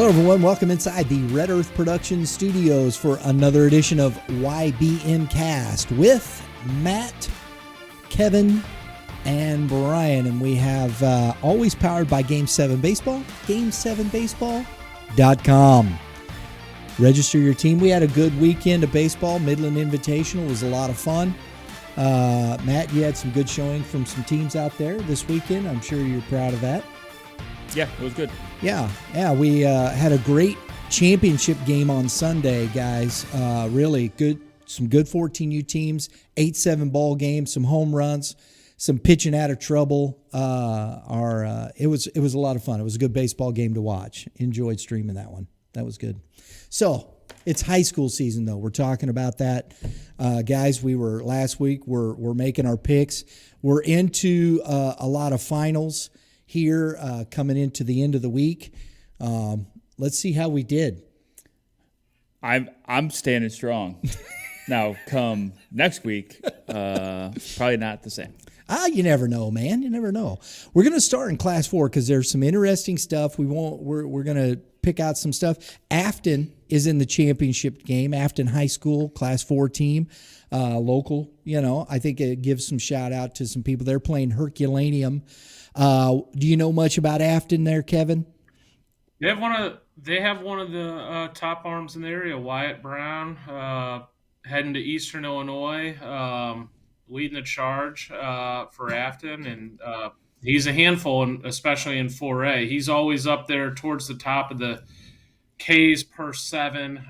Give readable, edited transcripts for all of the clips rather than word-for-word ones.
Hello, everyone. Welcome inside the Red Earth Production Studios for another edition of YBMcast with Matt, Kevin, and Brian. And we have always powered by Game 7 Baseball, game7baseball.com. Register your team. We had a good weekend of baseball. Midland Invitational was a lot of fun. Matt, you had some good showing from some teams out there this weekend. I'm sure you're proud of that. Yeah, it was good. Yeah. We had a great championship game on Sunday, guys. Really good, some good 14U teams, 8-7 ball game, some home runs, some pitching out of trouble. It was a lot of fun. It was a good baseball game to watch. Enjoyed streaming that one. That was good. So it's high school season, though. We're talking about that, guys. Last week. We're making our picks. We're into a lot of finals here coming into the end of the week. Let's see how we did. I'm standing strong. Now, come next week, probably not the same. You never know, man. You never know. We're going to start in Class 4 because there's some interesting stuff. We're going to pick out some stuff. Afton is in the championship game. Afton High School Class 4 team, local. I think it gives some shout out to some people. They're playing Herculaneum. Do you know much about Afton there, Kevin? They have one of the top arms in the area, Wyatt Brown, heading to Eastern Illinois, leading the charge for Afton, and he's a handful, especially in 4A. He's always up there towards the top of the Ks per 7.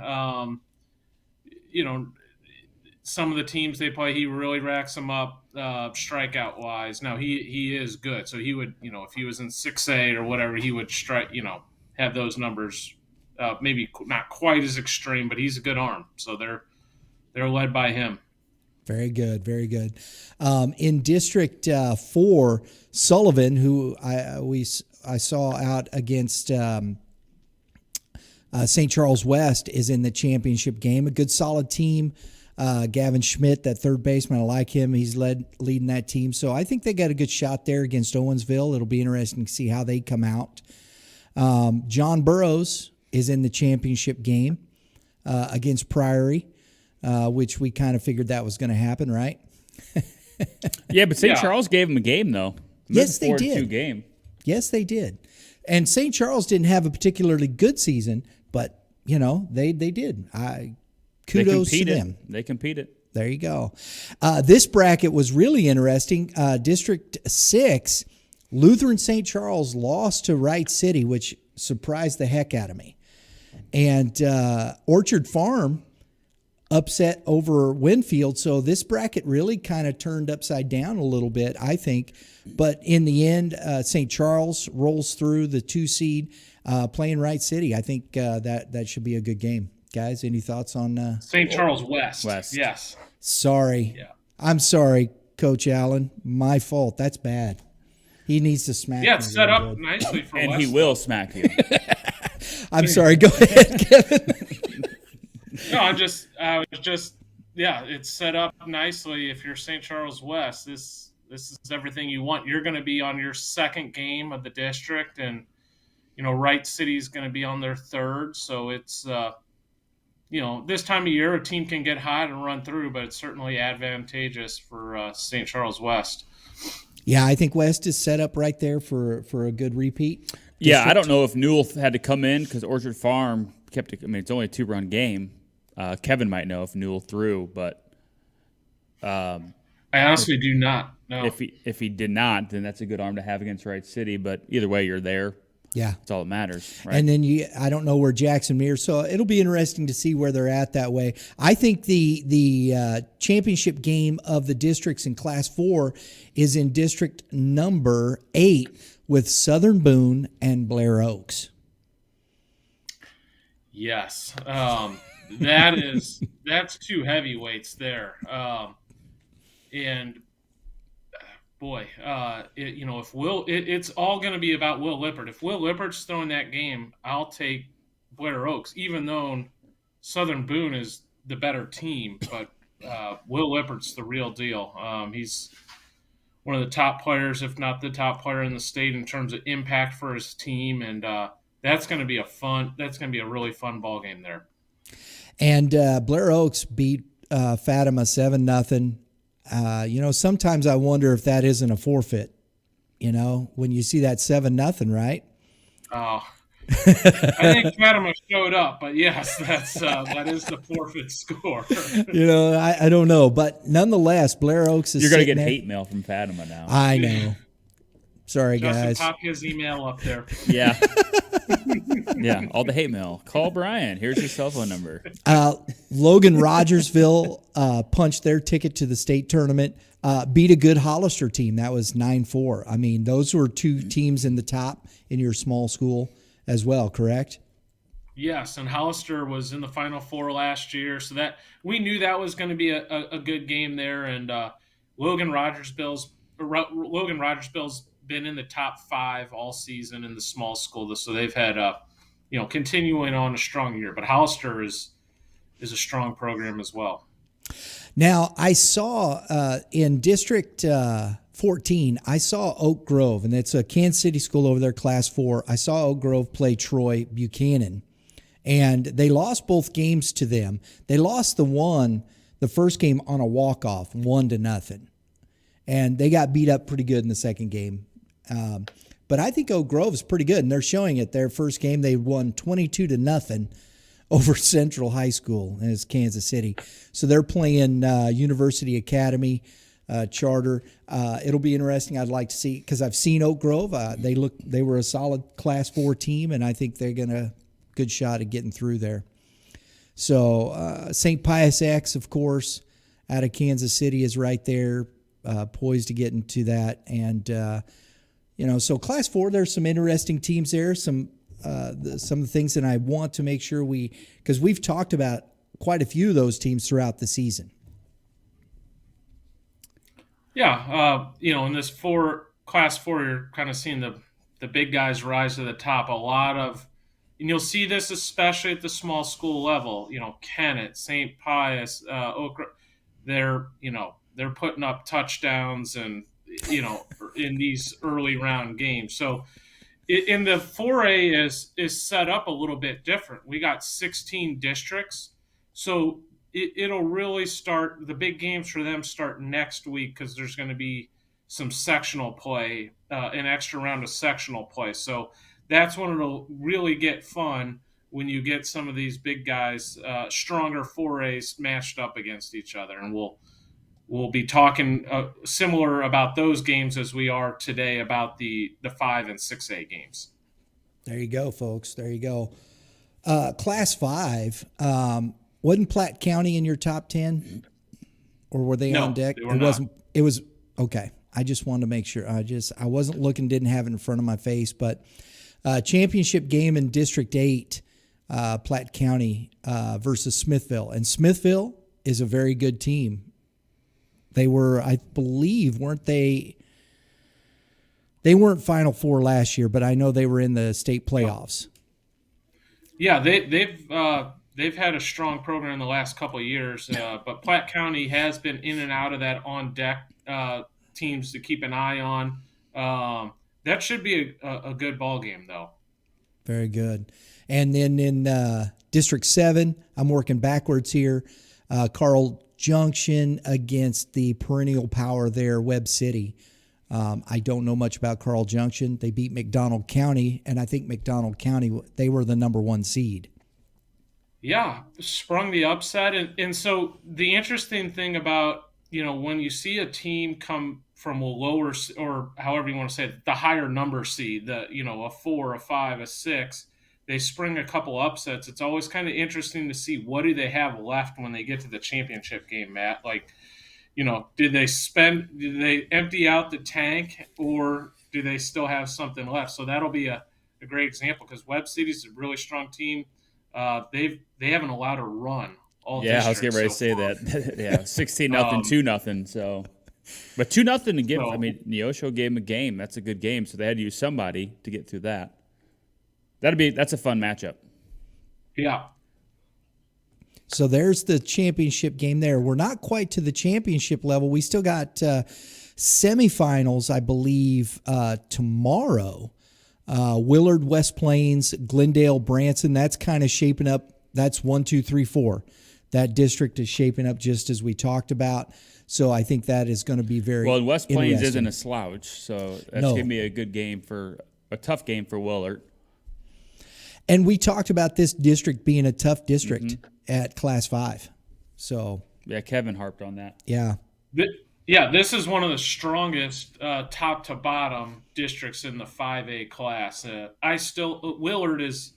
Some of the teams they play, he really racks them up strikeout wise. Now he is good, so he would, if he was in 6A or whatever, he would have those numbers. Maybe not quite as extreme, but he's a good arm. So they're led by him. Very good, very good. In District 4, Sullivan, who I saw out against St. Charles West, is in the championship game. A good, solid team. Gavin Schmidt, that third baseman, I like him. He's leading that team. So I think they got a good shot there against Owensville. It'll be interesting to see how they come out. John Burroughs is in the championship game against Priory, which we kind of figured that was going to happen, right? Yeah, but St. Charles gave him a game, though. Yes, they did. Game. Yes, they did. And St. Charles didn't have a particularly good season, but, they did. Kudos to them. They competed. There you go. This bracket was really interesting. District 6, Lutheran St. Charles lost to Wright City, which surprised the heck out of me. And Orchard Farm upset over Winfield. So this bracket really kind of turned upside down a little bit, I think. But in the end, St. Charles rolls through the 2 seed playing Wright City. I think that should be a good game. Guys, any thoughts on St. Charles West? Yes. Sorry. Yeah. I'm sorry, Coach Allen. My fault. That's bad. He needs to smack me. Yeah, it's set up nicely for and West. He will smack you. I'm sorry. Go ahead, Kevin. No, it's set up nicely. If you're St. Charles West, this is everything you want. You're going to be on your second game of the district, and Wright City's going to be on their third. So it's this time of year, a team can get hot and run through, but it's certainly advantageous for St. Charles West. Yeah, I think West is set up right there for a good repeat. Yeah, I don't know if Newell had to come in because Orchard Farm kept it. I mean, it's only a 2-run game. Kevin might know if Newell threw, but I honestly do not know. If he did not, then that's a good arm to have against Wright City. But either way, you're there. Yeah, that's all that matters. Right? And then I don't know where Jackson Muir, so it'll be interesting to see where they're at that way. I think the championship game of the districts in Class 4 is in District number 8 with Southern Boone and Blair Oaks. Yes, that's 2 heavyweights there, and. Boy, if it's all going to be about Will Lippert. If Will Lippert's throwing that game, I'll take Blair Oaks, even though Southern Boone is the better team. But Will Lippert's the real deal. He's one of the top players, if not the top player in the state in terms of impact for his team. And that's going to be a really fun ball game there. And Blair Oaks beat Fatima 7-0. Sometimes I wonder if that isn't a forfeit. When you see that 7-0, right? Oh, I think Fatima showed up, but yes, that is the forfeit score. I don't know, but nonetheless, Blair Oaks is. You're gonna get there. hate mail from Fatima now. I know. Sorry, Justin, guys. pop his email up there. Yeah. Yeah, all the hate mail. Call Brian. Here's his cell phone number. Logan Rogersville punched their ticket to the state tournament, beat a good Hollister team. That was 9-4. I mean, those were two teams in the top in your small school as well, correct? Yes, and Hollister was in the Final Four last year, so that we knew that was going to be a good game there. And Logan Rogersville's been in the top 5 all season in the small school, so they've had continuing on a strong year. But Hollister is a strong program as well. Now, I saw in District 14, I saw Oak Grove, and it's a Kansas City school over there, Class 4. I saw Oak Grove play Troy Buchanan, and they lost both games to them. They lost the first game on a walk-off, 1-0, and they got beat up pretty good in the second game. But I think Oak Grove is pretty good, and they're showing it. Their first game, they won 22-0 over Central High School, and it's Kansas City. So they're playing University Academy charter. It'll be interesting. I'd like to see, because I've seen Oak Grove. They were a solid Class 4 team, and I think they're good shot at getting through there. So St. Pius X, of course, out of Kansas City is right there, poised to get into that. And so Class 4, there's some interesting teams there. Some of the things that I want to make sure because we've talked about quite a few of those teams throughout the season. Yeah, in this Class 4, you're kind of seeing the big guys rise to the top. And you'll see this especially at the small school level. Kennett, St. Pius, Oak Grove, they're putting up touchdowns and in these early round games. So in the 4A is set up a little bit different. We got 16 districts, so it'll really start. The big games for them start next week because there's going to be some sectional play, an extra round of sectional play. So that's when it'll really get fun, when you get some of these big guys, stronger 4As matched up against each other, and we'll be talking similar about those games as we are today about the 5 and 6A games. There you go, folks. There you go. Class 5, wasn't Platte County in your top 10? Or were they on deck? They were not. It was okay. I just wanted to make sure. I wasn't looking, didn't have it in front of my face, but championship game in District 8, Platte County versus Smithville. And Smithville is a very good team. They were, I believe, weren't they? They weren't Final Four last year, but I know they were in the state playoffs. Yeah, they've had a strong program in the last couple of years, but Platte County has been in and out of that on deck teams to keep an eye on. That should be a good ball game, though. Very good. And then in District 7, I'm working backwards here. Carl Junction against the perennial power there, Webb City. I don't know much about Carl Junction. They beat McDonald County, and I think McDonald County, they were the number 1 seed. Yeah, sprung the upset. And so the interesting thing about, when you see a team come from a lower, or however you want to say it, the higher number seed, a 4, a 5, a 6, they spring a couple upsets. It's always kind of interesting to see what do they have left when they get to the championship game, Matt. Like, did they empty out the tank, or do they still have something left? So that'll be a great example, because Webb City's a really strong team. They haven't allowed a run all I was getting ready to say far. that. Yeah, 16-0, 2-0. So, but 2-0 to give. I mean, Neosho gave them a game. That's a good game. So they had to use somebody to get through that. That's a fun matchup. Yeah. So there's the championship game there. We're not quite to the championship level. We still got semifinals, I believe, tomorrow. Willard, West Plains, Glendale, Branson. That's kind of shaping up. That's 1, 2, 3, 4. That district is shaping up just as we talked about. So I think that is going to be very well. And West Plains interesting. isn't a slouch, so that's going to be a tough game for Willard. And we talked about this district being a tough district at Class 5. So yeah, Kevin harped on that. Yeah. Yeah, this is one of the strongest top to bottom districts in the 5A class. Willard is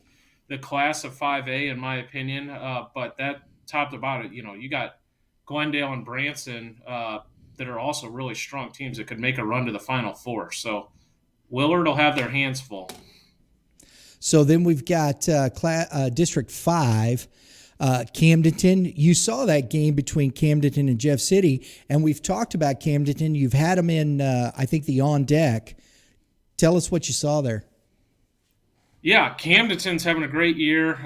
the class of 5A in my opinion, but that top to bottom, you got Glendale and Branson that are also really strong teams that could make a run to the Final Four. So Willard will have their hands full. So then we've got District 5, Camdenton. You saw that game between Camdenton and Jeff City, and we've talked about Camdenton. You've had them in, I think, the on deck. Tell us what you saw there. Yeah, Camdenton's having a great year.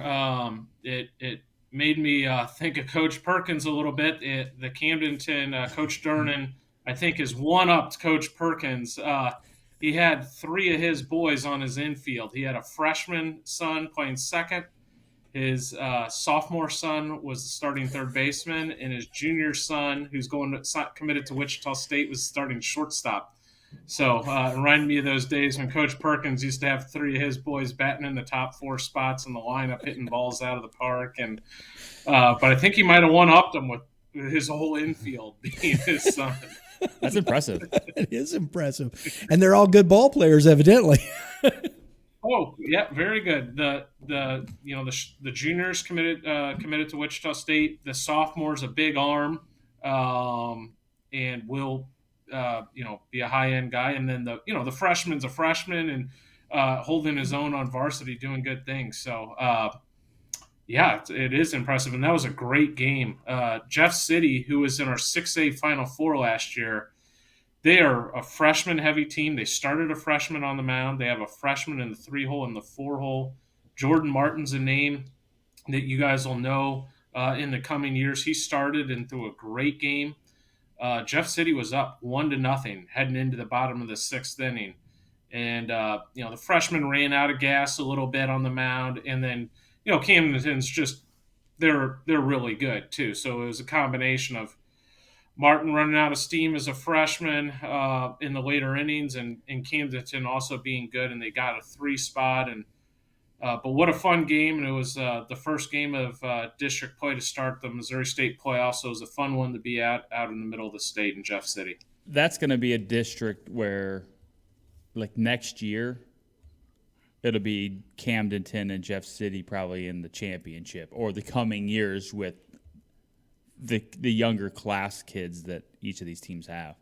It made me think of Coach Perkins a little bit. The Camdenton Coach Durnan, I think, has one-upped Coach Perkins. He had 3 of his boys on his infield. He had a freshman son playing second. His sophomore son was the starting third baseman, and his junior son, who's committed to Wichita State, was starting shortstop. So it reminded me of those days when Coach Perkins used to have 3 of his boys batting in the top 4 spots in the lineup, hitting balls out of the park. And but I think he might have one-upped him with his whole infield being his son. That's impressive. It is impressive. And they're all good ball players, evidently. Oh, yeah, very good. The juniors committed to Wichita State. The sophomore's a big arm, and will be a high end guy. And then the freshman's a freshman and holding his own on varsity, doing good things. So it is impressive, and that was a great game. Jeff City, who was in our 6A Final Four last year, they are a freshman-heavy team. They started a freshman on the mound. They have a freshman in the 3-hole and the 4-hole. Jordan Martin's a name that you guys will know in the coming years. He started and threw a great game. Jeff City was up 1-0 heading into the bottom of the 6th inning. And, the freshman ran out of gas a little bit on the mound, and then Camdenton's just they're really good too. So it was a combination of Martin running out of steam as a freshman in the later innings, and Camdenton also being good, and they got a 3 spot. And but what a fun game! And it was the first game of district play to start the Missouri State playoffs. So it was a fun one to be out in the middle of the state in Jeff City. That's going to be a district where, like next year, it'll be Camdenton and Jeff City probably in the championship, or the coming years with the younger class kids that each of these teams have.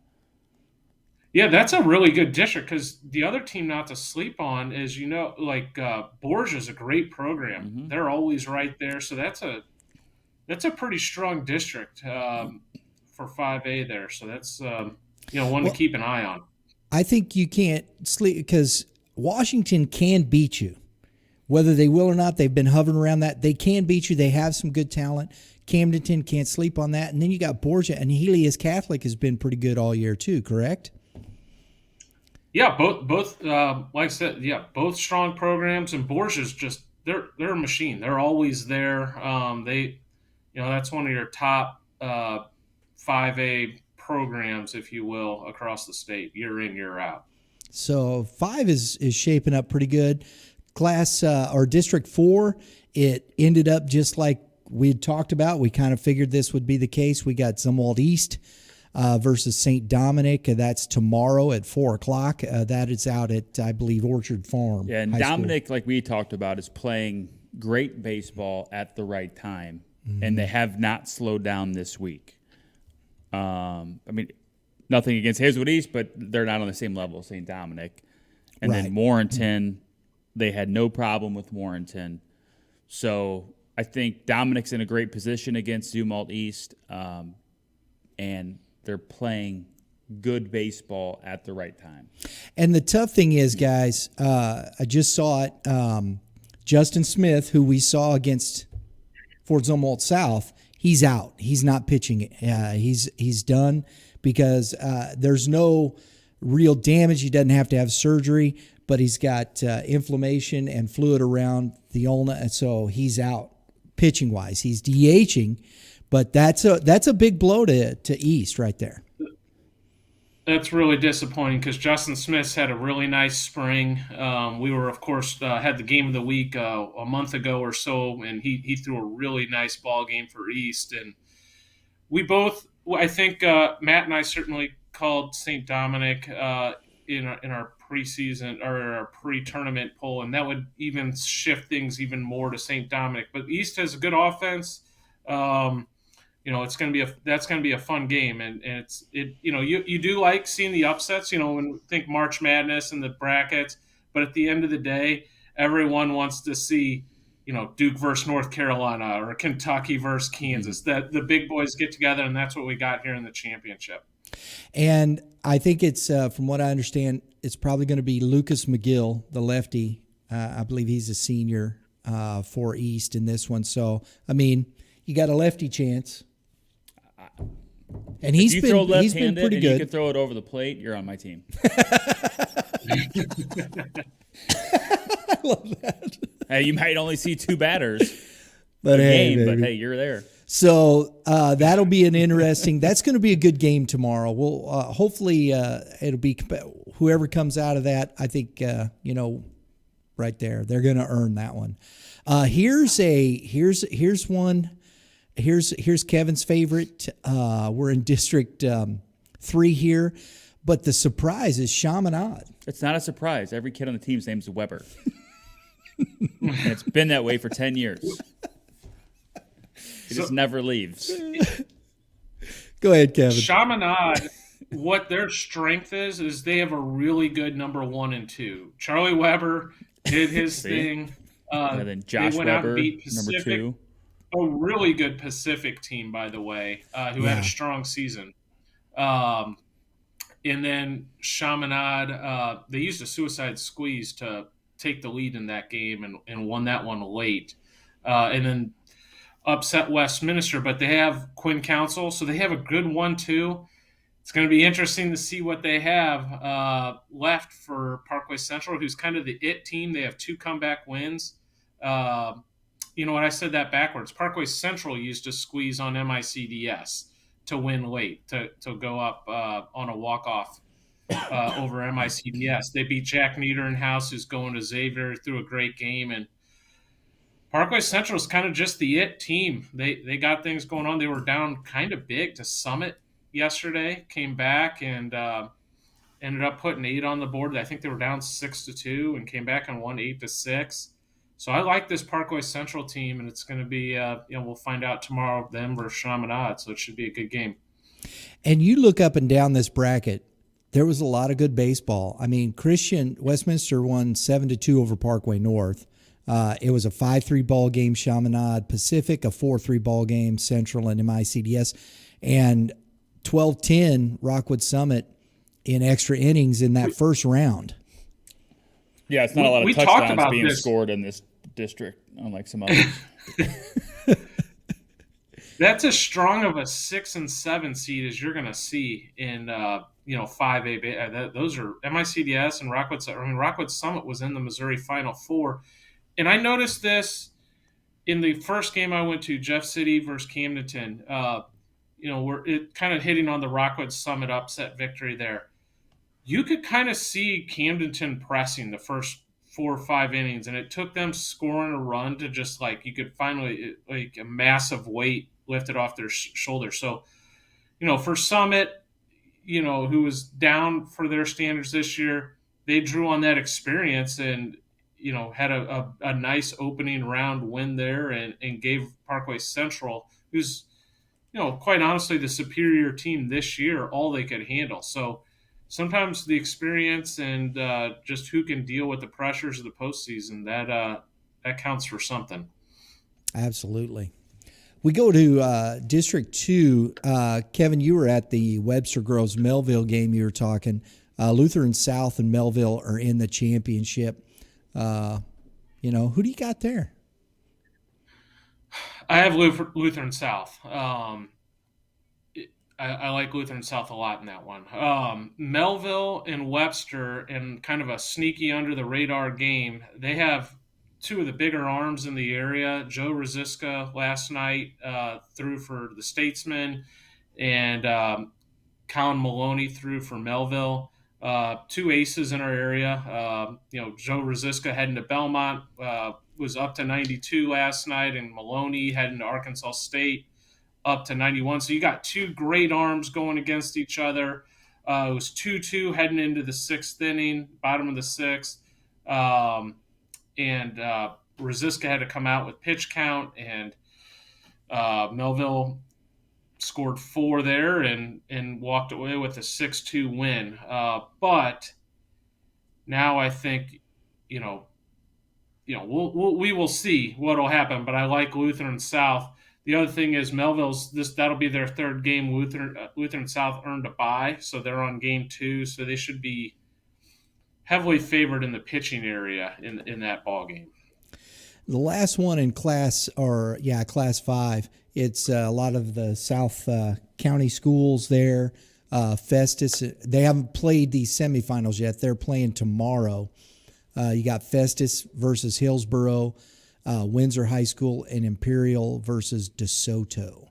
Yeah, that's a really good district, because the other team not to sleep on is, Borgia's a great program. Mm-hmm. They're always right there. So that's a pretty strong district for 5A there. So that's one to keep an eye on. I think you can't sleep because Washington can beat you. Whether they will or not, they've been hovering around that. They can beat you. They have some good talent. Camdenton can't sleep on that. And then you got Borgia, and Helios Catholic has been pretty good all year too, correct? Yeah, both like I said, both strong programs, and Borgia's just they're a machine. They're always there. That's one of your top 5A programs, if you will, across the state, year in, year out. So 5 is shaping up pretty good. Class or District 4, it ended up just like we had talked about. We kind of figured this would be the case. We got Zumwalt East versus St. Dominic. That's tomorrow at 4:00. That is out at, I believe, Orchard Farm. Yeah, and High Dominic, School. like we talked about, is playing great baseball at the right time, and they have not slowed down this week. Nothing against Hazelwood East, but they're not on the same level as St. Dominic. And then Warrenton, they had no problem with Warrenton. So I think Dominic's in a great position against Zumwalt East, and they're playing good baseball at the right time. And the tough thing is, guys, I just saw it. Justin Smith, who we saw against Fort Zumwalt South, he's out. He's not pitching it. He's done because there's no real damage. He doesn't have to have surgery, but he's got inflammation and fluid around the ulna, and so he's out pitching wise. He's DHing, but that's a big blow to East right there. That's really disappointing because Justin Smith's had a really nice spring. We were, of course, had the game of the week a month ago or so, and he threw a really nice ball game for East. And we both, I think, Matt and I certainly called St. Dominic in our preseason or our pre-tournament poll, and that would even shift things even more to St. Dominic. But East has a good offense. It's going to be a fun game, and you do like seeing the upsets, when we think March Madness and the brackets, but at the end of the day, everyone wants to see, Duke versus North Carolina or Kentucky versus Kansas, that the big boys get together, and that's what we got here in the championship. And I think it's, from what I understand, it's probably going to be Lucas McGill, the lefty. I believe he's a senior for East in this one. So, I mean, you got a lefty chance. And he's been pretty good. You can throw it over the plate. You're on my team. I love that. Hey, you might only see 2 batters but hey, you're there. So that'll be an interesting. That's going to be a good game tomorrow. We'll hopefully it'll be whoever comes out of that. I think right there they're going to earn that one. Here's one. Here's Kevin's favorite. We're in District 3 here, but the surprise is Chaminade. It's not a surprise. Every kid on the team's name's Weber. And it's been that way for 10 years. He just never leaves. Go ahead, Kevin. Chaminade, what their strength is they have a really good number 1 and 2. Charlie Weber did his thing. And then Josh they went out and Weber, beat Pacific. number 2. A really good Pacific team, by the way, who had a strong season. And then Chaminade, they used a suicide squeeze to take the lead in that game and won that one late. And then upset Westminster, but they have Quinn Council, so they have a good 1-2. It's going to be interesting to see what they have left for Parkway Central, who's kind of the it team. They have 2 comeback wins. You know what? I said that backwards. Parkway Central used to squeeze on MICDS to win late, to go up on a walk-off over MICDS. They beat Jack Niederenhaus, who's going to Xavier, through a great game. And Parkway Central is kind of just the it team. They got things going on. They were down kind of big to Summit yesterday, came back and ended up putting 8 on the board. I think they were down 6-2 and came back and won 8-6. So I like this Parkway Central team, and it's going to be, we'll find out tomorrow, them versus Chaminade, so it should be a good game. And you look up and down this bracket, there was a lot of good baseball. I mean, Westminster won 7-2 over Parkway North. It was a 5-3 ball game, Chaminade. Pacific, a 4-3 ball game, Central and MICDS. And 12-10, Rockwood Summit in extra innings in that first round. Yeah, it's not a lot of touchdowns being scored in this district, unlike some others. That's as strong of a 6 and 7 seed as you're going to see in 5A. Those are MICDS and Rockwood. I mean, Rockwood Summit was in the Missouri Final Four, and I noticed this in the first game I went to, Jeff City versus Camdenton. We're kind of hitting on the Rockwood Summit upset victory there. You could kind of see Camdenton pressing the first 4 or 5 innings, and it took them scoring a run to just you could finally a massive weight lifted off their shoulders. So, for Summit, who was down for their standards this year, they drew on that experience and, had a nice opening round win there and gave Parkway Central, who's, quite honestly the superior team this year, all they could handle. So, sometimes the experience and just who can deal with the pressures of the postseason, that counts for something. Absolutely. We go to District 2. Kevin, you were at the Webster Girls Melville game you were talking. Lutheran South and Melville are in the championship. Who do you got there? I have Lutheran South. I like Lutheran South a lot in that one. Melville and Webster, in kind of a sneaky under the radar game, they have two of the bigger arms in the area. Joe Rosiska last night threw for the Statesman, and Colin Maloney threw for Melville. Two aces in our area. Joe Rosiska heading to Belmont was up to 92 last night, and Maloney heading to Arkansas State up to 91. So you got two great arms going against each other. It was 2-2 heading into the sixth inning, bottom of the sixth. And Rosiska had to come out with pitch count, and Melville scored 4 there and walked away with a 6-2 win. But now I think, we will see what will happen. But I like Lutheran South. The other thing is that'll be their third game. Lutheran South earned a bye, so they're on game 2. So they should be heavily favored in the pitching area in that ball game. The last one in Class 5. It's a lot of the South County schools there. Festus, they haven't played these semifinals yet. They're playing tomorrow. You got Festus versus Hillsboro, Windsor High School, and Imperial versus DeSoto.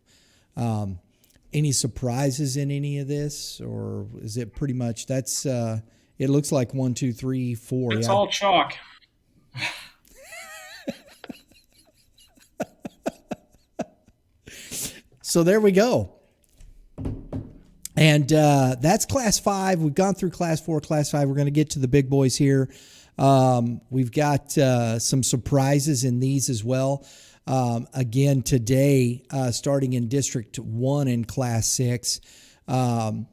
Any surprises in any of this, or is it pretty much that's? It looks like 1, 2, 3, 4. It's all chalk. So there we go. And that's Class 5. We've gone through Class 4, Class 5. We're going to get to the big boys here. We've got some surprises in these as well. Again, today, starting in District 1 in Class 6. All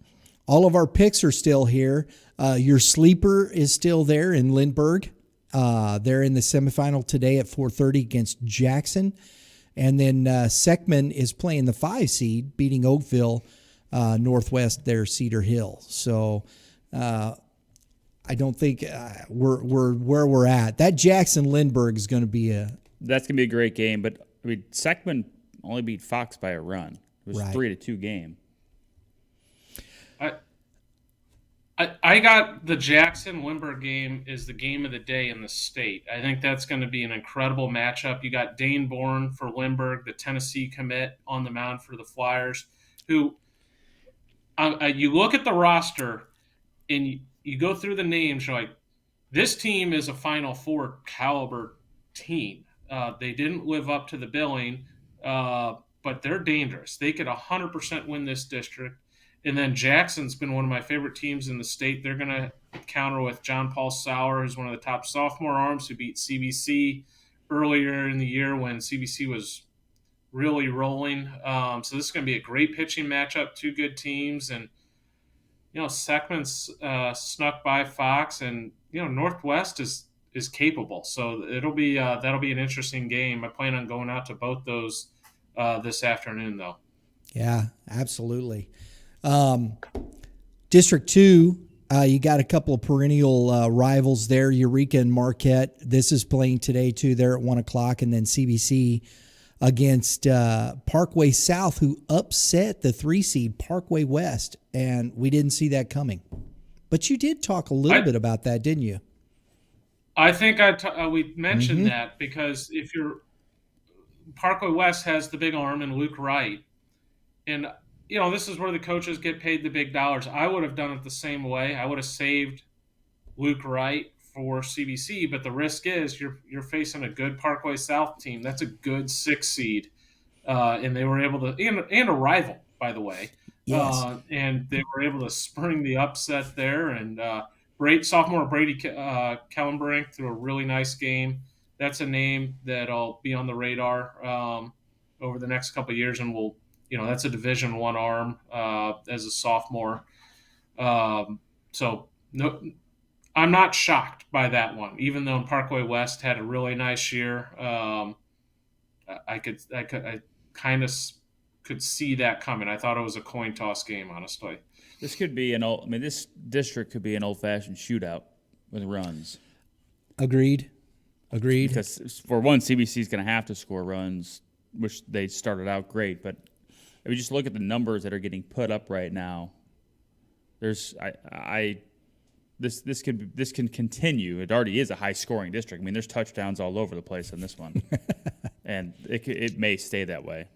of our picks are still here. Your sleeper is still there in Lindbergh. They're in the semifinal today at 4:30 against Jackson. And then Seckman is playing the 5 seed, beating Oakville Northwest there, Cedar Hill. So I don't think we're where we're at. That Jackson Lindbergh is going to be that's going to be a great game. But I mean, Seckman only beat Fox by a run. It was right. 3-2 game. I got the Jackson Lindbergh game is the game of the day in the state. I think that's going to be an incredible matchup. You got Dane Bourne for Lindbergh, the Tennessee commit, on the mound for the Flyers, who you look at the roster and you go through the names. You're like, this team is a Final Four caliber team. They didn't live up to the billing, but they're dangerous. They could 100% win this district. And then Jackson's been one of my favorite teams in the state. They're going to counter with John Paul Sauer, who's one of the top sophomore arms, who beat CBC earlier in the year when CBC was really rolling. So this is going to be a great pitching matchup, two good teams. And, Seckman's snuck by Fox, and, Northwest is capable. So that'll be an interesting game. I plan on going out to both those this afternoon, though. Yeah, absolutely. District 2, you got a couple of perennial rivals there, Eureka and Marquette. This is playing today, too. They're at 1 o'clock. And then CBC against Parkway South, who upset the 3 seed Parkway West. And we didn't see that coming. But you did talk a little bit about that, didn't you? I think we mentioned that because Parkway West has the big arm and Luke Wright. And this is where the coaches get paid the big dollars. I would have done it the same way. I would have saved Luke Wright for CBC, but the risk is you're facing a good Parkway South team. That's a good 6 seed, and they were able to and a rival, by the way. Yes. And they were able to spring the upset there. And sophomore Brady Kellenbrink threw a really nice game. That's a name that'll be on the radar over the next couple of years, and will. That's a Division I arm as a sophomore. So no, I'm not shocked by that one, even though Parkway West had a really nice year. I kind of could see that coming. I thought it was a coin toss game, honestly. This could be this district could be an old-fashioned shootout with runs. Agreed. Because for one, CBC is going to have to score runs, which they started out great, but if you just look at the numbers that are getting put up right now, this can continue. It already is a high scoring district. I mean, there's touchdowns all over the place in this one, and it may stay that way.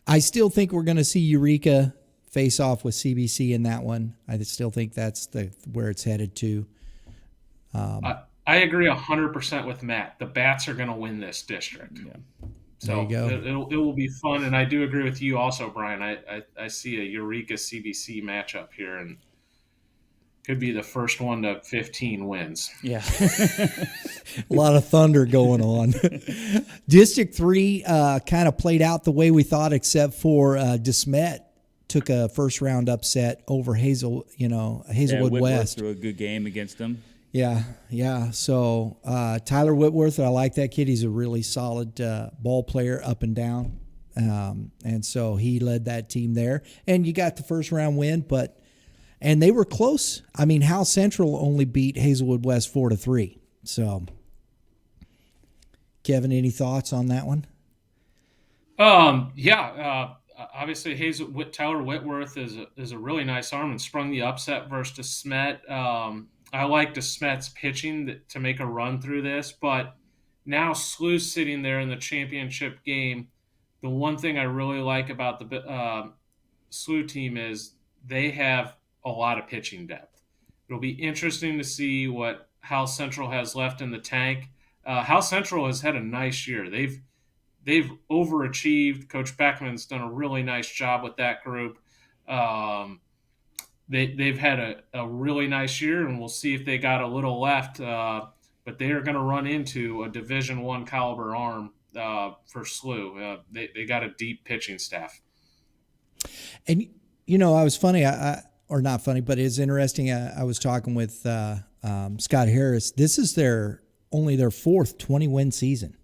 I still think we're going to see Eureka face off with CBC in that one. I still think that's where it's headed to. I agree 100% with Matt. The Bats are going to win this district. Yeah. So there you go. It will be fun, and I do agree with you also, Brian. I see a Eureka CBC matchup here, and could be the first one to 15 wins. Yeah. A lot of thunder going on. District 3 kind of played out the way we thought, except for DeSmet took a first-round upset over Hazelwood West. Threw a good game against them. Yeah. So Tyler Whitworth, I like that kid. He's a really solid ball player up and down. And so he led that team there. And you got the first-round win, and they were close. I mean, Hal Central only beat Hazelwood West 4-3. So, Kevin, any thoughts on that one? Obviously, Tyler Whitworth is a really nice arm and sprung the upset versus DeSmet. I like DeSmet's pitching to make a run through this, but now SLU's sitting there in the championship game. The one thing I really like about the SLU team is they have a lot of pitching depth. It'll be interesting to see what Hal Central has left in the tank. Hal Central has had a nice year. They've overachieved. Coach Beckman's done a really nice job with that group. They've had a really nice year, and we'll see if they got a little left. But they are going to run into a Division I caliber arm for SLU. They got a deep pitching staff. And I was funny. Or not funny, but it's interesting. I was talking with Scott Harris. This is only their fourth 20-win season.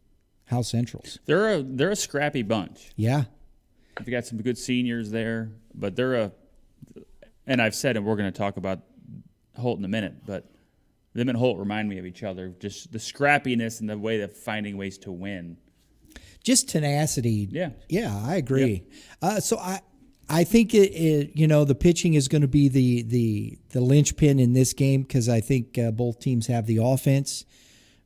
Hal Central's. They're a scrappy bunch. Yeah, they've got some good seniors there, but and I've said, and we're going to talk about Holt in a minute, but them and Holt remind me of each other. Just the scrappiness and the way of finding ways to win. Just tenacity. Yeah, I agree. Yep. So I think the pitching is going to be the linchpin in this game, because I think both teams have the offense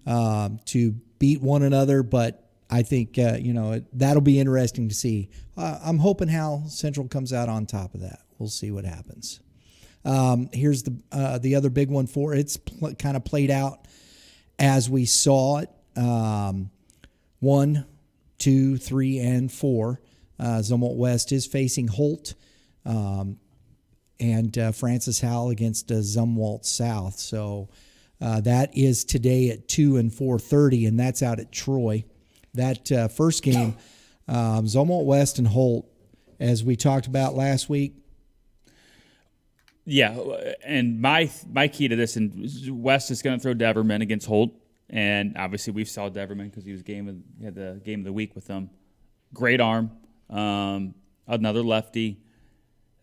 to beat one another. But I think that'll be interesting to see. I'm hoping Hal Central comes out on top of that. We'll see what happens. Here's the other big one for it. It's kind of played out as we saw it. 1, 2, 3, and 4. Zumwalt West is facing Holt, and Francis Howell against Zumwalt South. So that is today at 2 and 4:30, and that's out at Troy. That first game, Zumwalt West and Holt, as we talked about last week. Yeah, and my key to this, and West is going to throw Deverman against Holt, and obviously we saw Deverman because he had the game of the week with them. Great arm. Another lefty.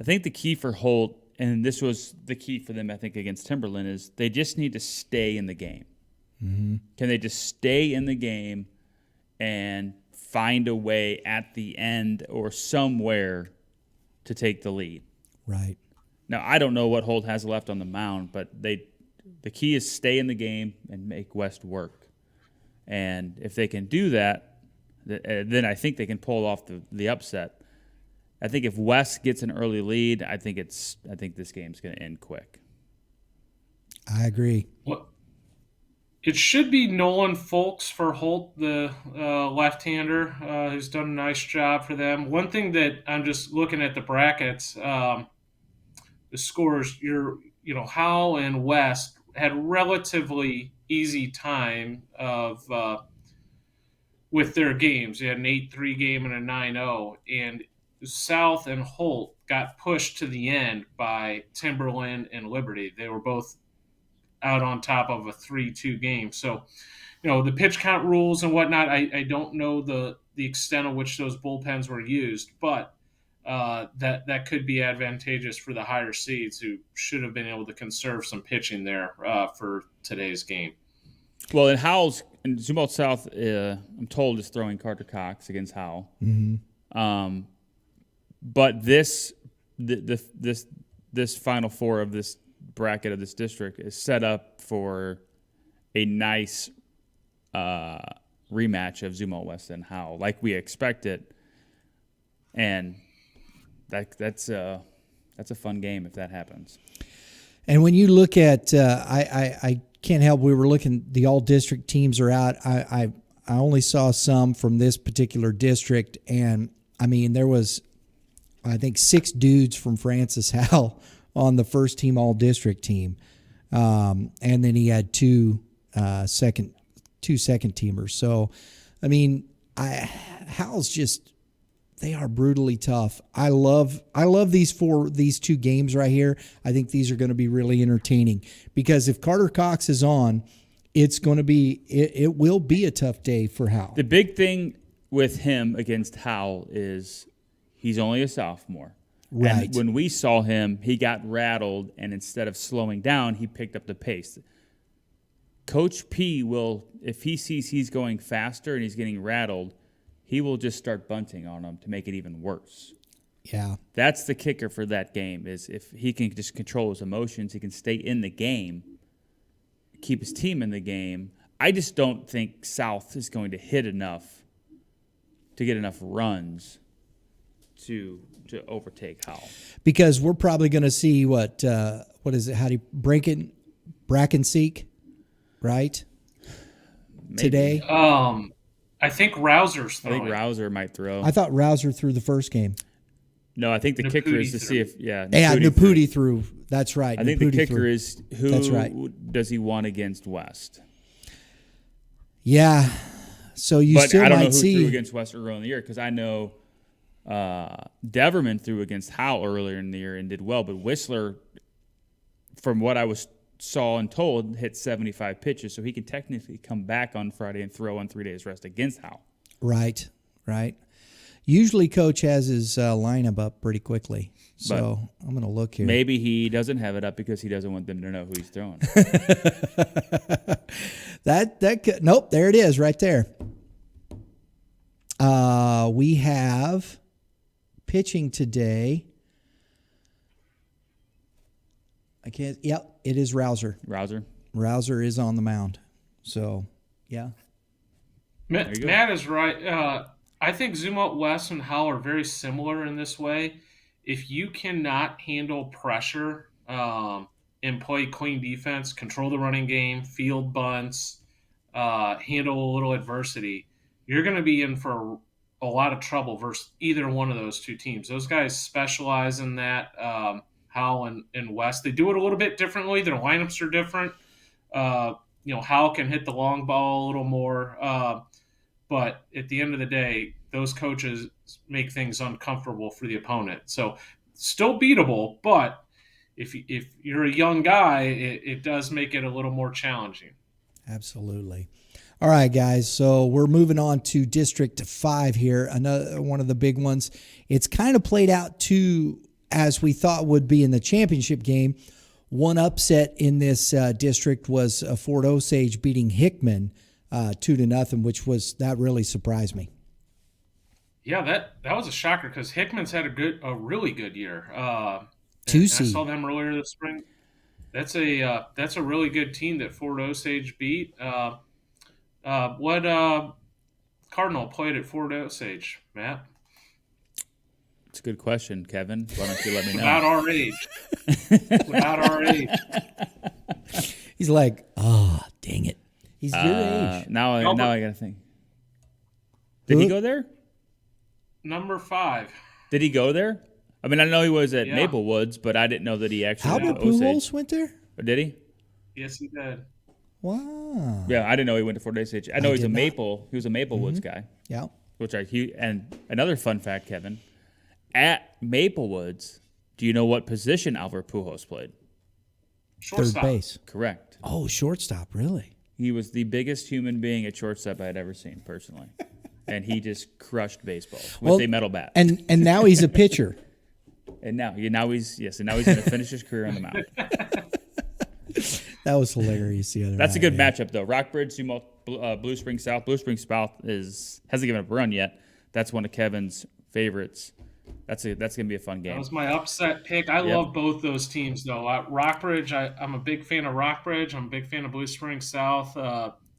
I think the key for Holt, and this was the key for them, I think, against Timberland, is they just need to stay in the game. Mm-hmm. Can they just stay in the game and find a way at the end or somewhere to take the lead? Right. Now, I don't know what Holt has left on the mound, but the key is stay in the game and make West work. And if they can do that, then I think they can pull off the upset. I think if West gets an early lead, I think this game's going to end quick. I agree. Well, it should be Nolan Folks for Holt, the left-hander, who's done a nice job for them. One thing that I'm just looking at the brackets, the scores, Howell and West had relatively easy time with their games. They had an 8-3 game and a 9-0, and South and Holt got pushed to the end by Timberland and Liberty. They were both out on top of a 3-2 game. So, the pitch count rules and whatnot, I don't know the extent of which those bullpens were used, but that could be advantageous for the higher seeds who should have been able to conserve some pitching there for today's game. Well, in Zumwalt South, I'm told, is throwing Carter Cox against Howell. Mm-hmm. But this Final Four of this bracket of this district is set up for a nice rematch of Zumwalt West and Howell, like we expected, and that's a fun game if that happens. And when you look at, I can't help. We were looking. The all district teams are out. I only saw some from this particular district, and I mean there was, I think 6 dudes from Francis Howell on the first team all district team, and then he had 2 second teamers. So, I mean, Howell's just, they are brutally tough. I love these 2 games right here. I think these are going to be really entertaining because if Carter Cox is on, it's going to be, it will be a tough day for Howell. The big thing with him against Howell is he's only a sophomore. Right. And when we saw him, he got rattled, and instead of slowing down, he picked up the pace. Coach P will, if he sees he's going faster and he's getting rattled, he will just start bunting on him to make it even worse. Yeah. That's the kicker for that game, is if he can just control his emotions, he can stay in the game, keep his team in the game. I just don't think South is going to hit enough to get enough runs to overtake Howell. Because we're probably going to see what is it? How do you break it? Brackenseek, right? Maybe. Today. I think Rouser's throwing. I think Rouser might throw. I thought Rouser threw the first game. No, I think the kicker is to see if Naputi threw. That's right. I think the kicker is who That's right. does he want against West? Yeah. So you But still I don't know might who see threw against West earlier in the year because I know Deverman threw against Howell earlier in the year and did well, but Whistler, from what I saw and told, hit 75 pitches, so he can technically come back on Friday and throw on 3 days rest against Howell. Right. Usually Coach has his lineup up pretty quickly, so I'm going to look here. Maybe he doesn't have it up because he doesn't want them to know who he's throwing. Nope, there it is right there. We have pitching today. Yep, it is Rouser. Rouser is on the mound. So, yeah. Matt is right. I think Zumwalt West and Howell are very similar in this way. If you cannot handle pressure and play clean defense, control the running game, field bunts, handle a little adversity, you're going to be in for a lot of trouble versus either one of those 2 teams. Those guys specialize in that. Howell and West, they do it a little bit differently. Their lineups are different. Howell can hit the long ball a little more. But at the end of the day, those coaches make things uncomfortable for the opponent. So still beatable, but if you're a young guy, it does make it a little more challenging. Absolutely. All right, guys. So we're moving on to District 5 here. Another one of the big ones. It's kind of played out too as we thought would be in the championship game. One upset in this district was Fort Osage beating Hickman 2-0, which that really surprised me. Yeah, that was a shocker because Hickman's had a really good year. 2 seed. I saw them earlier this spring. That's a really good team that Fort Osage beat. What Cardinal played at Fort Osage, Matt? It's a good question, Kevin. Why don't you let me know? Without our age. He's like, dang it. He's your age. Now I got to think. Did he go there? Number 5. Did he go there? I mean, I know he was at Maple Woods, but I didn't know that he actually Albert went to Osage. Pujols went there? Or did he? Yes, he did. Wow. Yeah, I didn't know he went to Fort Osage. I know he was a Maple Woods guy. Yeah. And another fun fact, Kevin, at Maple Woods, do you know what position Albert Pujols played? Shortstop. Third base. Correct. Oh, shortstop, really? He was the biggest human being at shortstop I had ever seen personally, and he just crushed baseball with a metal bat. And now he's a pitcher. And now he's going to finish his career on the mound. That was hilarious the other That's night, a good man. matchup, though. Rockbridge, Blue Spring South. Blue Spring South hasn't given up a run yet. That's one of Kevin's favorites. That's gonna be a fun That game. was my upset pick. I Yep. love both those teams, though. Rockbridge, I'm a big fan of Rockbridge. I'm a big fan of Blue Springs South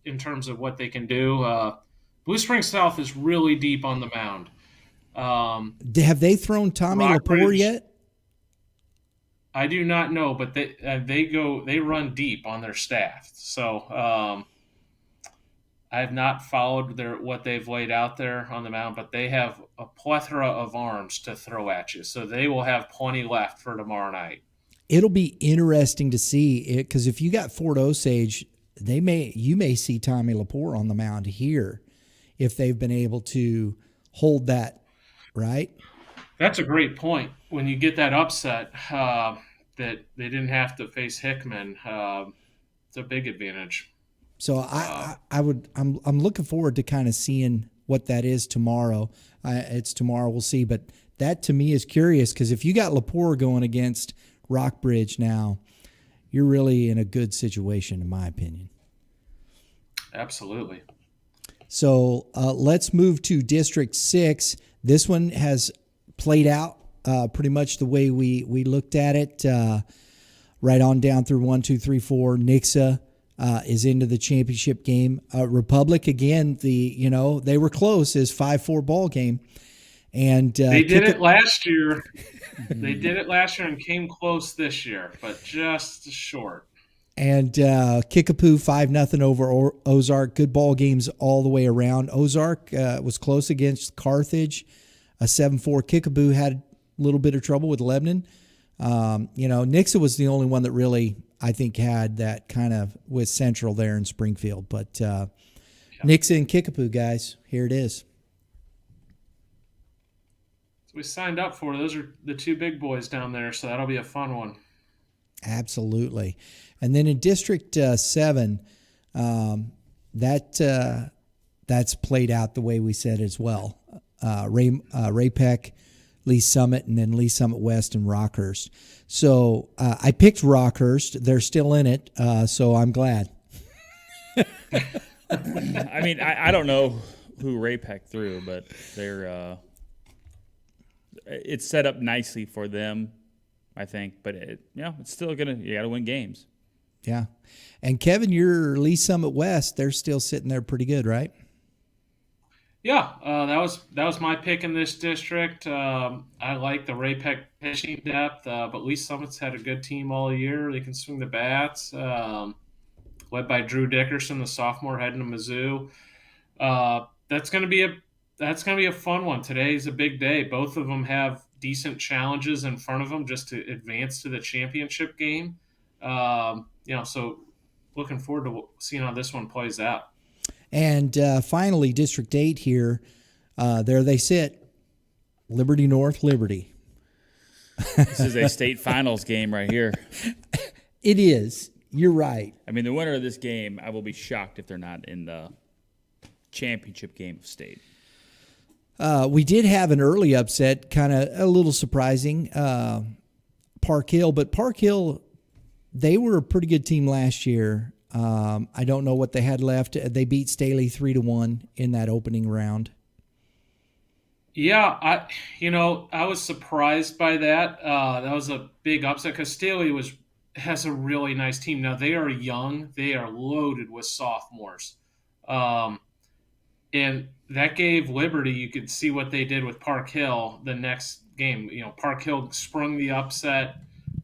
in terms of what they can do. Blue Springs South is really deep on the mound. Have they thrown Tommy Lepore Rockbridge, yet? I do not know, but they run deep on their staff. So I have not followed what they've laid out there on the mound, but they have a plethora of arms to throw at you. So they will have plenty left for tomorrow night. It'll be interesting to see it because if you got Fort Osage, you may see Tommy Lepore on the mound here if they've been able to hold that, right? That's a great point. When you get that upset, that they didn't have to face Hickman, it's a big advantage. So I'm looking forward to kind of seeing what that is tomorrow. It's tomorrow, we'll see. But that to me is curious because if you got Lepore going against Rockbridge now, you're really in a good situation, in my opinion. Absolutely. So let's move to District 6. This one has played out pretty much the way we looked at it, right on down through 1, 2, 3, 4. Nixa is into the championship game. Republic, again, they were close. Is 5-4 ball game. And they did it last year. They did it last year and came close this year, but just short. And Kickapoo 5-0 over Ozark. Good ball games all the way around. Ozark was close against Carthage. A 7-4. Kickapoo had a little bit of trouble with Lebanon. Nixa was the only one that really, I think, had that kind of with Central there in Springfield. But Nixa and Kickapoo, guys, here it is. So we signed up for. Those are the two big boys down there, so that'll be a fun one. Absolutely. And then in District 7, that's played out the way we said as well. Ray Peck, Lee Summit, and then Lee Summit West and Rockhurst. So I picked Rockhurst. They're still in it, so I'm glad. I mean, I don't know who Ray Peck threw, but they're it's set up nicely for them, I think. But it's still you got to win games. Yeah. And Kevin, your Lee Summit West, they're still sitting there pretty good, right? Yeah, that was my pick in this district. I like the Ray Peck pitching depth, but Lee Summit's had a good team all year. They can swing the bats, led by Drew Dickerson, the sophomore heading to Mizzou. That's going to be a fun one. Today's a big day. Both of them have decent challenges in front of them just to advance to the championship game. So looking forward to seeing how this one plays out. And finally, District 8 here, there they sit, Liberty North, Liberty. This is a state finals game right here. It is. You're right. I mean, the winner of this game, I will be shocked if they're not in the championship game of state. We did have an early upset, kind of a little surprising, Park Hill. But Park Hill, they were a pretty good team last year. I don't know what they had left. They beat Staley 3-1 in that opening round. Yeah, I was surprised by that. That was a big upset because Staley has a really nice team. Now they are young; they are loaded with sophomores, and that gave Liberty. You could see what they did with Park Hill the next game. Park Hill sprung the upset,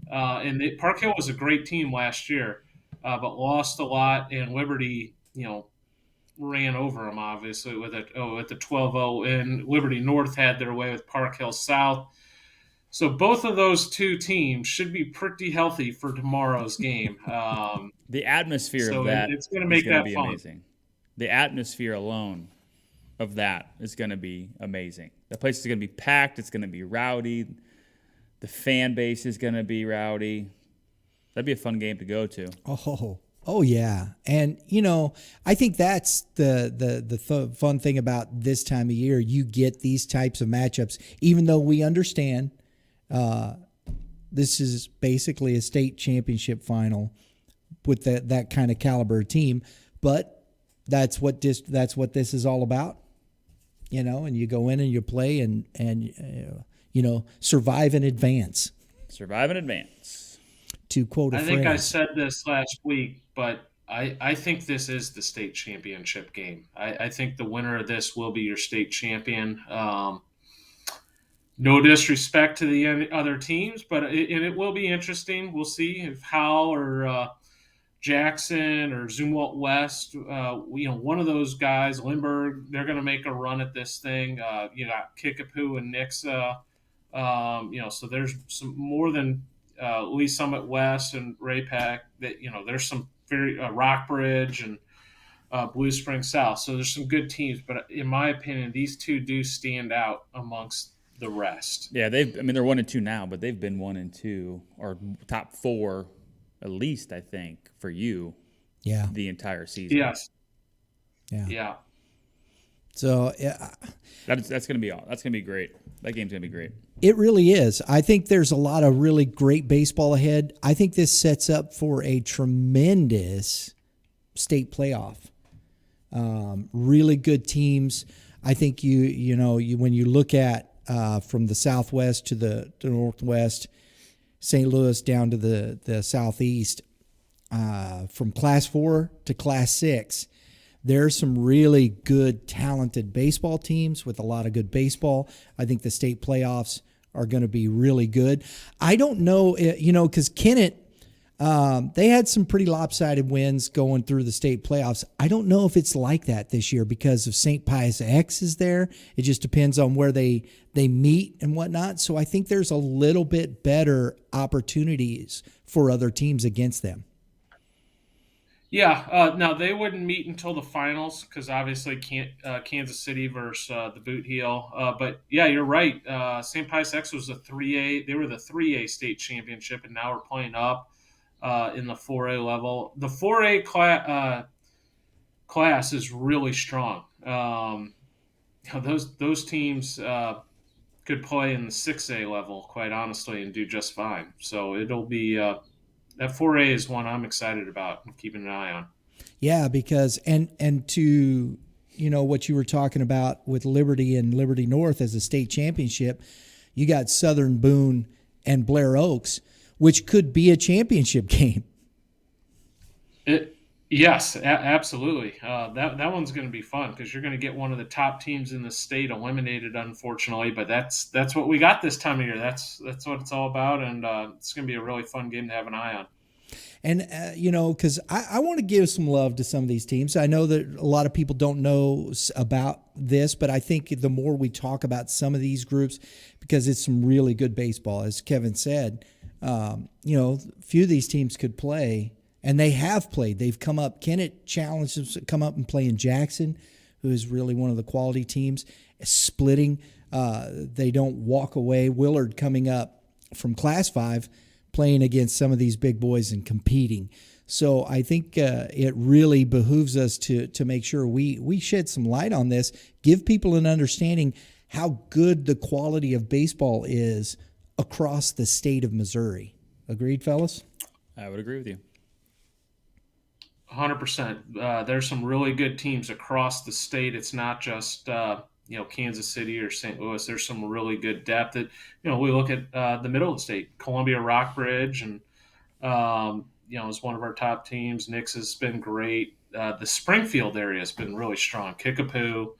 and Park Hill was a great team last year, but lost a lot, and Liberty, ran over them, obviously, with the 12-0, and Liberty North had their way with Park Hill South. So both of those two teams should be pretty healthy for tomorrow's game. The atmosphere of that it's going to make that be fun. Amazing. The atmosphere alone of that is going to be amazing. The place is going to be packed. It's going to be rowdy. The fan base is going to be rowdy. That'd be a fun game to go to. Oh yeah. And, I think that's the fun thing about this time of year. You get these types of matchups, even though we understand this is basically a state championship final with that kind of caliber team. But that's what this is all about, and you go in and you play and survive and advance. Survive in advance. To quote a I phrase. think I said this last week, but I think this is the state championship game. I think the winner of this will be your state champion. No disrespect to the other teams, but it will be interesting. We'll see if Howell or Jackson or Zumwalt West, one of those guys, Lindbergh, they're going to make a run at this thing. You got Kickapoo and Nixa. So there's some more than Lee Summit West and Ray-Pac. That there's some very Rockbridge and Blue Spring South. So there's some good teams, but in my opinion, these two do stand out amongst the rest. Yeah, they're 1-2 now, but they've been 1-2 or top 4 at least, I think, for you. Yeah. The entire season. Yes. Yeah. So that's going to be all. That's going to be great. That game's going to be great. It really is. I think there's a lot of really great baseball ahead. I think this sets up for a tremendous state playoff. Really good teams. I think when you look at from the Southwest to the Northwest, St. Louis down to the Southeast, from Class 4 to Class 6, there's some really good, talented baseball teams with a lot of good baseball. I think the state playoffs are going to be really good. I don't know, because Kennett, they had some pretty lopsided wins going through the state playoffs. I don't know if it's like that this year because of St. Pius X is there. It just depends on where they meet and whatnot. So I think there's a little bit better opportunities for other teams against them. Yeah, now they wouldn't meet until the finals because obviously Kansas City versus the Boot Heel. But yeah, you're right. St. Pius X was a 3A. They were the 3A state championship, and now we're playing up in the 4A level. The 4A class is really strong. Those teams could play in the 6A level, quite honestly, and do just fine. So it'll be that 4A is one I'm excited about and keeping an eye on. Yeah, because and to what you were talking about with Liberty and Liberty North as a state championship, you got Southern Boone and Blair Oaks, which could be a championship game. Yes, absolutely. That one's going to be fun because you're going to get one of the top teams in the state eliminated, unfortunately. But that's what we got this time of year. That's what it's all about, and it's going to be a really fun game to have an eye on. And because I want to give some love to some of these teams. I know that a lot of people don't know about this, but I think the more we talk about some of these groups, because it's some really good baseball, as Kevin said. A few of these teams could play. And they have played. They've come up. Kennett challenged them to come up and play in Jackson, who is really one of the quality teams. Splitting. They don't walk away. Willard coming up from Class 5, playing against some of these big boys and competing. So I think it really behooves us to make sure we shed some light on this, give people an understanding how good the quality of baseball is across the state of Missouri. Agreed, fellas? I would agree with you. 100%. There's some really good teams across the state. It's not just Kansas City or St. Louis. There's some really good depth. That we look at the middle of the state, Columbia Rockbridge, and is one of our top teams. Nix has been great. The Springfield area has been really strong. Kickapoo,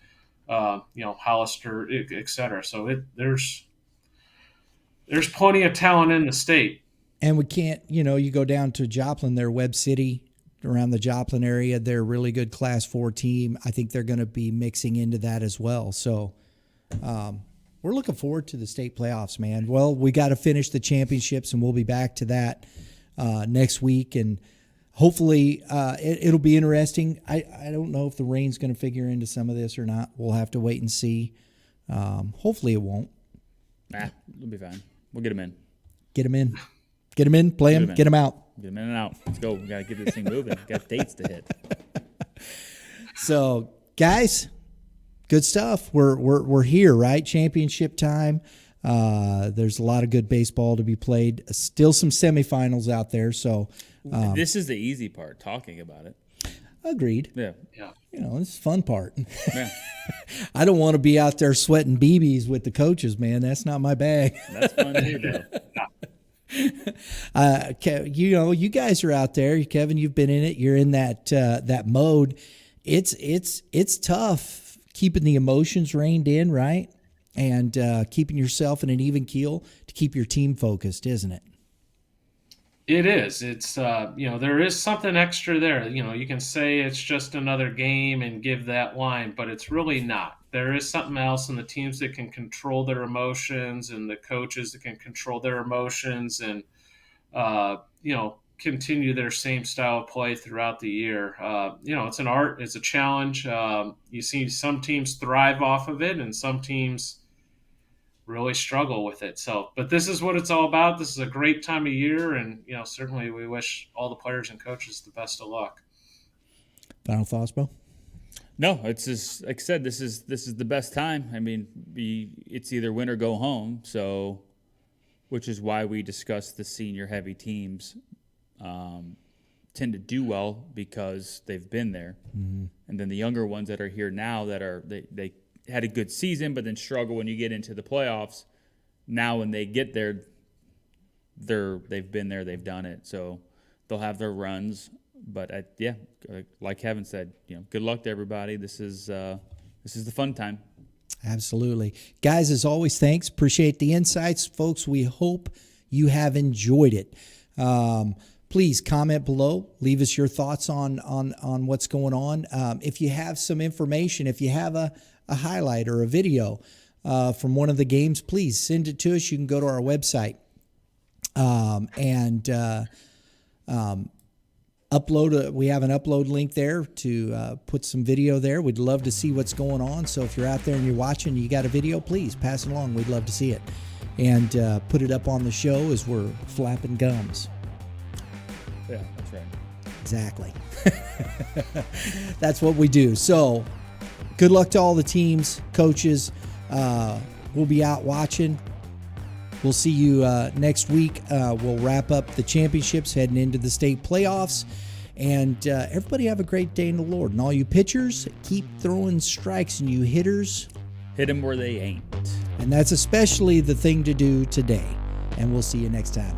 Hollister, et cetera. So there's plenty of talent in the state. And we can't, you go down to Joplin, their Webb City. Around the Joplin area, they're a really good Class 4 team. I think they're going to be mixing into that as well. So we're looking forward to the state playoffs, man. Well, we got to finish the championships, and we'll be back to that next week. And hopefully it'll be interesting. I don't know if the rain's going to figure into some of this or not. We'll have to wait and see. Hopefully it won't. Nah, it'll be fine. We'll get them in. Get them in. Get them in, play them, get them out. Get them in and out. Let's go. We got to get this thing moving. Got dates to hit. So, guys, good stuff. We're here, right? Championship time. There's a lot of good baseball to be played. Still some semifinals out there. So this is the easy part, talking about it. Agreed. Yeah. This is the fun part. Yeah. I don't want to be out there sweating BBs with the coaches, man. That's not my bag. That's fun too, though. You guys are out there. Kevin, you've been in it. You're in that mode. It's tough keeping the emotions reined in, right? And keeping yourself in an even keel to keep your team focused, isn't it? It is. It's there is something extra there. You can say it's just another game and give that line, but it's really not. There is something else in the teams that can control their emotions and the coaches that can control their emotions and continue their same style of play throughout the year. It's an art. It's a challenge. You see some teams thrive off of it, and some teams really struggle with it. But this is what it's all about. This is a great time of year, and certainly we wish all the players and coaches the best of luck. Final thoughts, Bo? No, it's just like I said. This is the best time. I mean, it's either win or go home. So, which is why we discuss the senior heavy teams tend to do well because they've been there, and then the younger ones that are here now that are they had a good season, but then struggle when you get into the playoffs. Now, when they get there, they've been there, they've done it, so they'll have their runs. But like Kevin said, good luck to everybody. This is the fun time. Absolutely, guys. As always, thanks. Appreciate the insights, folks. We hope you have enjoyed it. Please comment below. Leave us your thoughts on what's going on. If you have some information, if you have a highlight or a video from one of the games, please send it to us. You can go to our website and upload. We have an upload link there to put some video there. We'd love to see what's going on. So if you're out there and you're watching, you got a video, please pass it along. We'd love to see it and put it up on the show as we're flapping gums. Yeah, that's right. Exactly. That's what we do. So good luck to all the teams, coaches. We'll be out watching. We'll see you next week. We'll wrap up the championships heading into the state playoffs. And everybody have a great day in the Lord. And all you pitchers, keep throwing strikes, and you hitters, hit them where they ain't. And that's especially the thing to do today. And we'll see you next time.